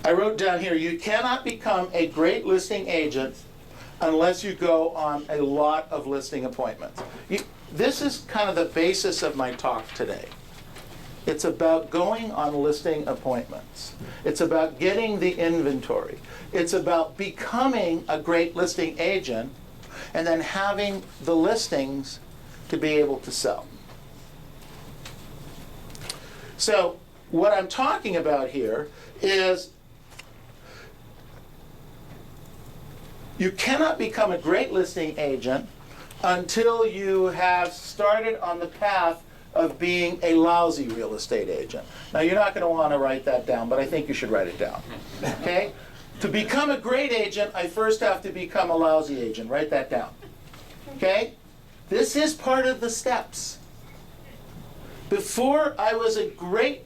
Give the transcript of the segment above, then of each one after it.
I wrote down here, you cannot become a great listing agent unless you go on a lot of listing appointments. This is kind of the basis of my talk today. It's about going on listing appointments. It's about getting the inventory. It's about becoming a great listing agent and then having the listings to be able to sell. So what I'm talking about here is you cannot become a great listing agent until you have started on the path of being a lousy real estate agent. Now, you're not going to want to write that down, but I think you should write it down. Okay? To become a great agent, I first have to become a lousy agent. Write that down. Okay? This is part of the steps. Before I was a great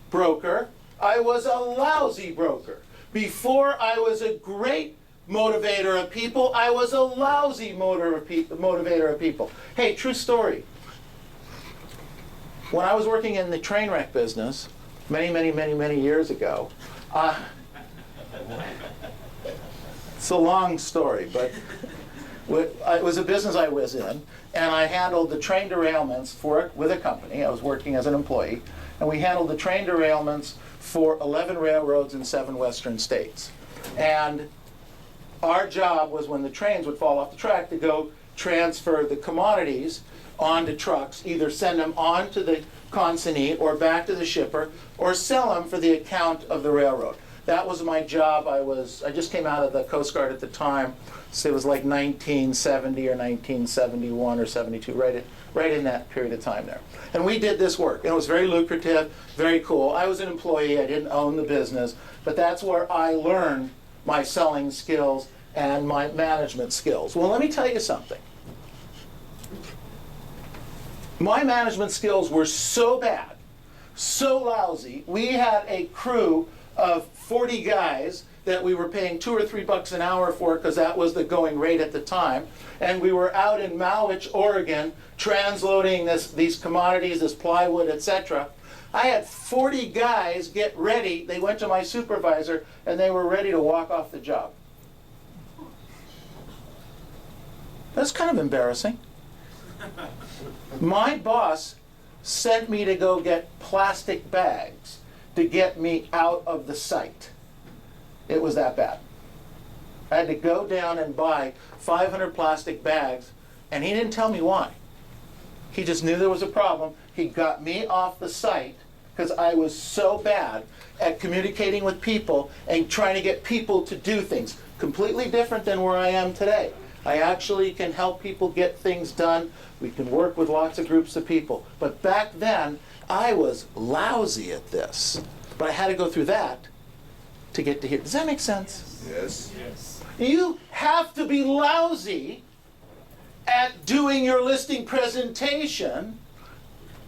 broker, I was a lousy broker. Before I was a great motivator of people, I was a lousy motivator of people. Hey, true story. When I was working in the train wreck business, many years ago, it's a long story, but it was a business I was in, and I handled the train derailments with a company. I was working as an employee, and we handled the train derailments for 11 railroads in 7 western states. And our job was, when the trains would fall off the track, to go transfer the commodities onto trucks, either send them on to the consignee or back to the shipper, or sell them for the account of the railroad. That was my job. I just came out of the Coast Guard at the time, so it was like 1970 or 1971 or 72, right in that period of time there. And we did this work, and it was very lucrative, very cool. I was an employee, I didn't own the business, but that's where I learned my selling skills and my management skills. Well, let me tell you something. My management skills were so bad, so lousy. We had a crew of 40 guys that we were paying $2 or $3 an hour for, because that was the going rate at the time. And we were out in Malwich, Oregon, transloading these commodities, this plywood, etc. I had 40 guys get ready. They went to my supervisor, and they were ready to walk off the job. That's kind of embarrassing. My boss sent me to go get plastic bags to get me out of the site. It was that bad. I had to go down and buy 500 plastic bags, and he didn't tell me why. He just knew there was a problem. He got me off the site because I was so bad at communicating with people and trying to get people to do things. Completely different than where I am today. I actually can help people get things done. We can work with lots of groups of people. But back then, I was lousy at this. But I had to go through that to get to here. Does that make sense? Yes. Yes. You have to be lousy at doing your listing presentation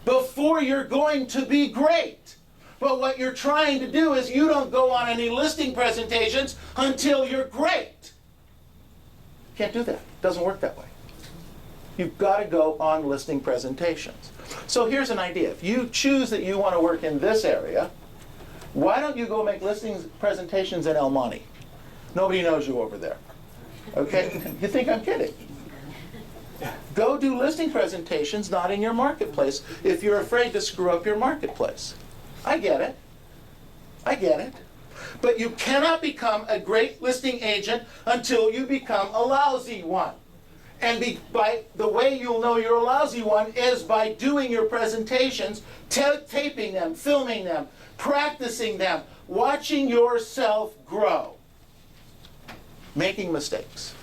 before you're going to be great. But what you're trying to do is you don't go on any listing presentations until you're great. Can't do that. It doesn't work that way. You've got to go on listing presentations. So here's an idea. If you choose that you want to work in this area, why don't you go make listings presentations in El Monte? Nobody knows you over there. Okay? You think I'm kidding? Go do listing presentations not in your marketplace if you're afraid to screw up your marketplace. I get it. I get it. But you cannot become a great listing agent until you become a lousy one. And by the way you'll know you're a lousy one is by doing your presentations, taping them, filming them, practicing them, watching yourself grow, making mistakes.